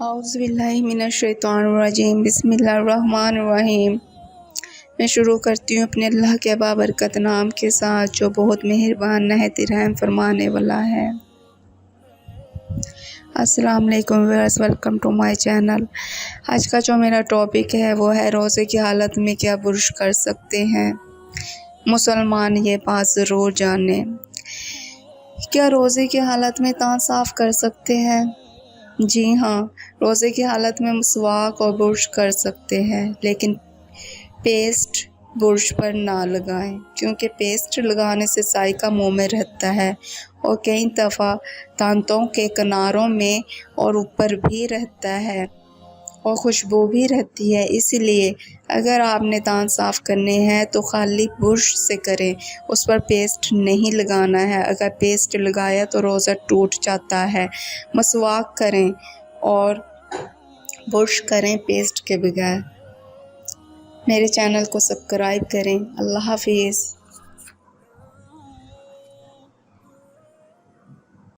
اعوذ باللہ من الشیطان الرجیم، بسم اللہ الرحمن الرحیم۔ میں شروع کرتی ہوں اپنے اللہ کے بابرکت نام کے ساتھ، جو بہت مہربان نہایت رحم فرمانے والا ہے۔ السلام علیکم viewers, welcome to my channel. آج کا جو میرا ٹاپک ہے وہ ہے روزے کی حالت میں کیا برش کر سکتے ہیں مسلمان، یہ بات ضرور جانیں۔ کیا روزے کی حالت میں دانت صاف کر سکتے ہیں؟ جی ہاں، روزے کی حالت میں مسواک اور برش کر سکتے ہیں، لیکن پیسٹ برش پر نہ لگائیں، کیونکہ پیسٹ لگانے سے ذائقہ منہ میں رہتا ہے اور کئی دفعہ دانتوں کے کناروں میں اور اوپر بھی رہتا ہے اور خوشبو بھی رہتی ہے۔ اس لیے اگر آپ نے دانت صاف کرنے ہیں تو خالی برش سے کریں، اس پر پیسٹ نہیں لگانا ہے۔ اگر پیسٹ لگایا تو روزہ ٹوٹ جاتا ہے۔ مسواک کریں اور برش کریں پیسٹ کے بغیر۔ میرے چینل کو سبسکرائب کریں۔ اللہ حافظ۔